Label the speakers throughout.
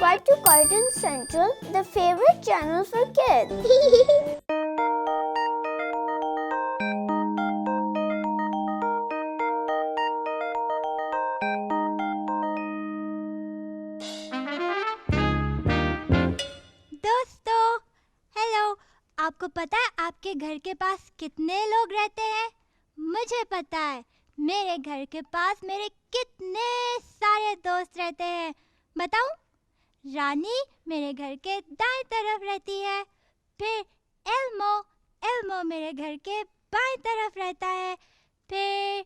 Speaker 1: subscribe to Cartoon Central, the favorite channel for kids.
Speaker 2: दोस्तों, hello. आपको पता है आपके घर के पास कितने लोग रहते हैं? मुझे पता है, मेरे घर के पास मेरे कितने सारे दोस्त रहते हैं। बताऊं? रानी मेरे घर के दाएं तरफ रहती है, फिर एल्मो मेरे घर के बाएं तरफ रहता है, फिर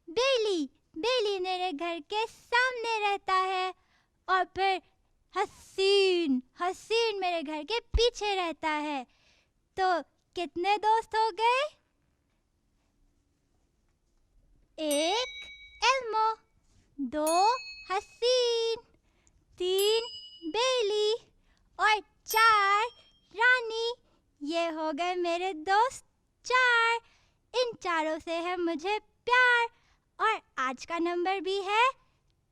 Speaker 2: बेली मेरे घर के सामने रहता है, और फिर हसीन मेरे घर के पीछे रहता है। तो कितने दोस्त हो गए? 1 एल्मो, 2 हसीन, 3 बेली और 4 रानी। ये हो गए मेरे दोस्त 4। इन चारों से है मुझे प्यार, और आज का नंबर भी है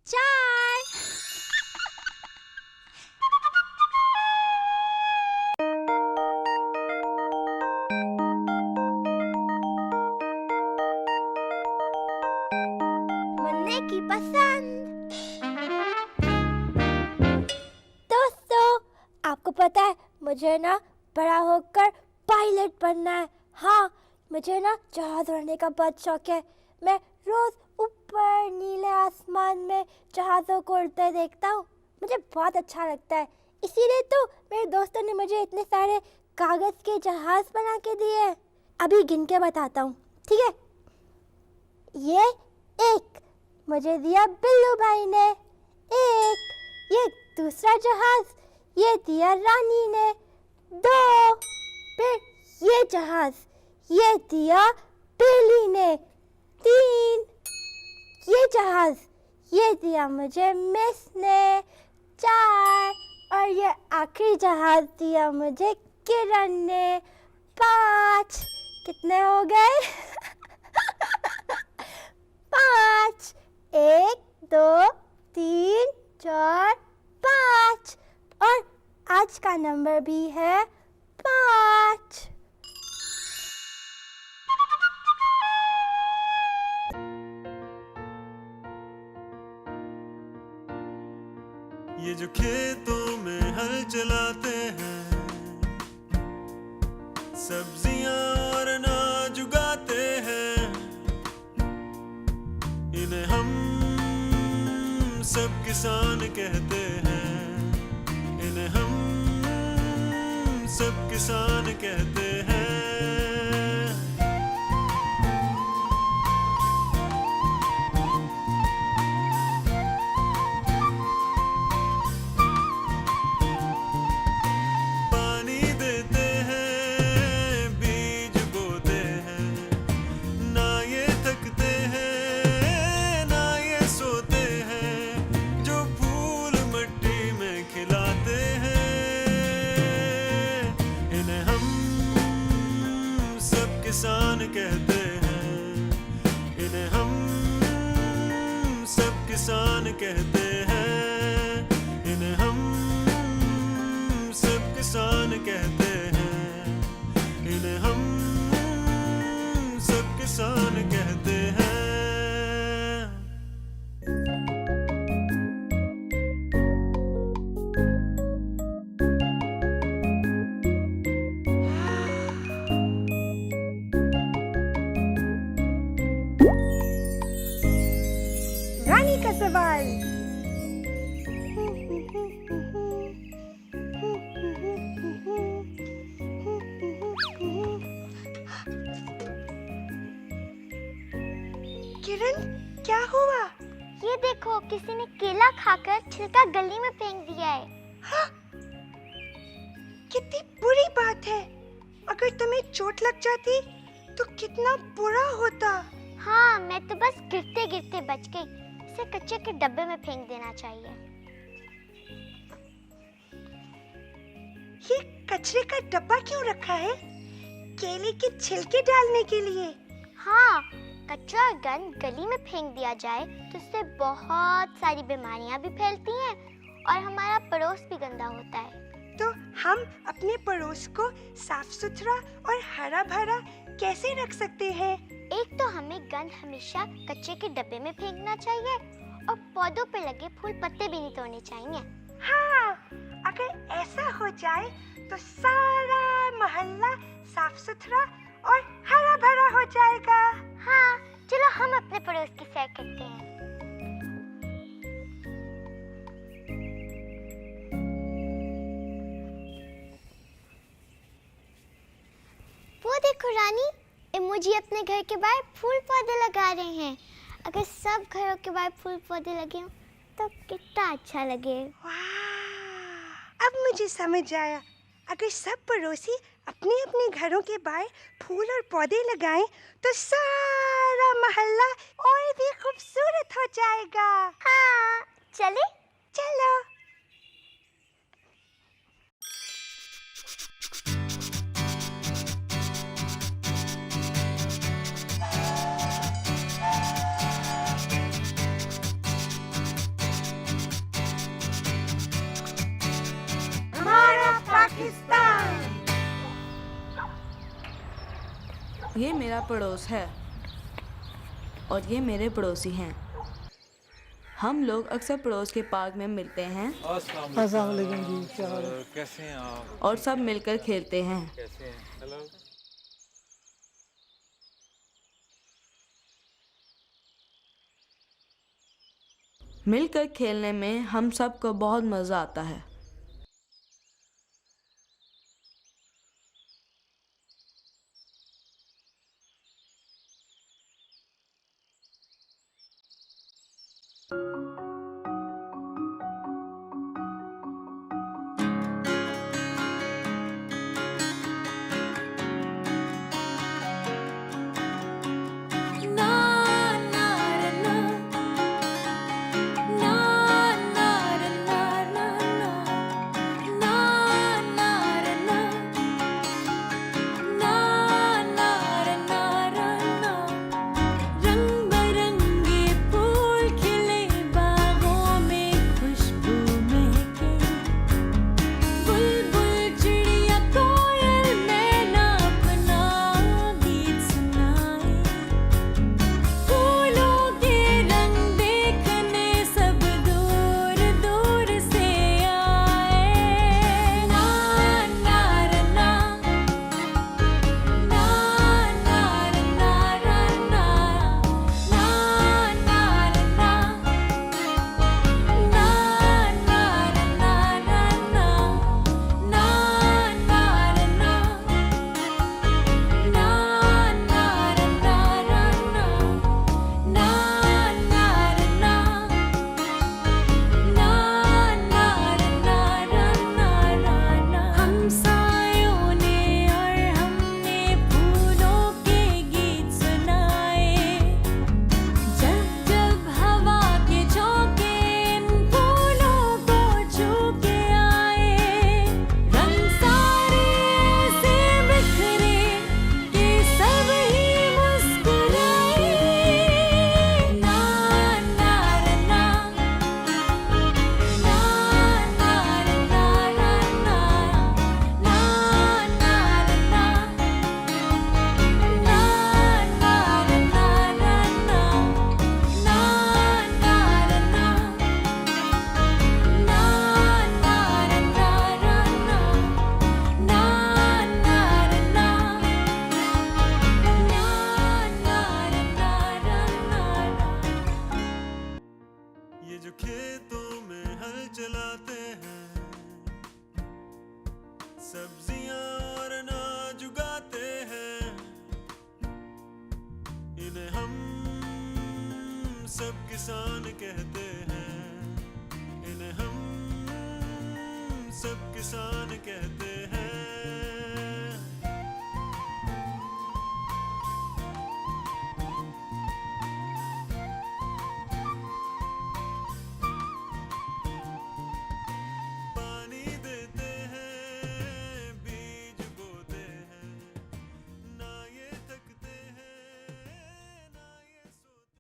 Speaker 2: 4। मुन्ने की पसंद।
Speaker 3: दोस्तों, आपको पता है मुझे ना बड़ा होकर पायलट बनना है। हाँ, मुझे ना जहाज उड़ने का बहुत शौक है। मैं रोज ऊपर नीले आसमान में जहाज़ों को उड़ते देखता हूँ। मुझे बहुत अच्छा लगता है। इसीलिए तो मेरे दोस्तों ने मुझे इतने सारे कागज़ के जहाज बना के दिए। अभी गिन के बताता हूँ, ठीक है? ये 1 मुझे दिया बिल्लू भाई ने। 1 ये दूसरा जहाज ये दिया रानी ने। 2 फिर ये जहाज ये दिया बेली ने। 3 ये जहाज ये दिया मुझे मिस ने। 4 और ये आखिरी जहाज दिया मुझे किरण ने। 5 कितने हो गए? 5 1 2 3 4 5 और आज का नंबर भी है 5।
Speaker 4: ये जो खेतों में हल चलाते हैं, सब्जियां और अनाज उगाते हैं, इन्हें हम सब किसान कहते हैं। इन्हें हम सब किसान कहते हैं। पानी देते हैं, बीज बोते हैं, ना ये थकते हैं ना ये सोते हैं, जो फूल मिट्टी में खिलाते हैं। इन्हें हम सब किसान कहते हैं। इन्हें हम सब किसान कहते हैं। इन्हें हम सब किसान कहते हैं। इन्हें हम सब किसान कहते हैं।
Speaker 3: रानी का सवाल। किरण, क्या हुआ?
Speaker 1: ये देखो, किसी ने केला खाकर छिलका गली में फेंक दिया है।
Speaker 3: हाँ? कितनी बुरी बात है। अगर तुम्हें चोट लग जाती तो कितना बुरा होता।
Speaker 1: हाँ, मैं तो बस गिरते गिरते बच गई। इसे कच्चे के डब्बे में फेंक देना चाहिए।
Speaker 3: ये कचरे का डब्बा क्यों रखा है? केले के छिलके डालने के लिए।
Speaker 1: हाँ, कचरा गंद गली में फेंक दिया जाए तो इससे बहुत सारी बीमारियां भी फैलती हैं और हमारा पड़ोस भी गंदा होता है।
Speaker 5: तो हम अपने पड़ोस को साफ सुथरा और हरा भरा कैसे रख सकते हैं?
Speaker 1: एक तो हमें गंद हमेशा कचरे के डब्बे में फेंकना चाहिए और पौधों पे लगे फूल पत्ते भी नहीं तोड़ने चाहिए।
Speaker 5: हाँ, अगर ऐसा हो जाए तो सारा मोहल्ला साफ सुथरा और हरा भरा हो जाएगा।
Speaker 1: हाँ, चलो हम अपने पड़ोस की सैर करते हैं। वो देखो रानी, इमोजी अपने घर के बाहर फूल पौधे लगा रहे हैं। अगर सब घरों के बाहर फूल पौधे लगे हों तो कितना अच्छा लगे।
Speaker 5: वाह, अब मुझे समझ आया। अगर सब पड़ोसी अपने अपने घरों के बाहर फूल और पौधे लगाएं तो सारा मोहल्ला और भी खूबसूरत हो जाएगा।
Speaker 1: हाँ, चले?
Speaker 5: चलो।
Speaker 6: ये मेरा पड़ोस है और ये मेरे पड़ोसी हैं। हम लोग अक्सर पड़ोस के पार्क में मिलते हैं।
Speaker 7: अस्सलाम वालेकुम जी, क्या हाल है?
Speaker 4: कैसे हैं आप?
Speaker 6: और सब मिलकर खेलते हैं।
Speaker 4: कैसे हैं? हेलो।
Speaker 6: मिलकर खेलने में हम सबको बहुत मज़ा आता है।
Speaker 4: सब्जियां और अनाज उगाते हैं, इन्हें हम सब किसान कहते हैं, इन्हें हम सब किसान कहते हैं।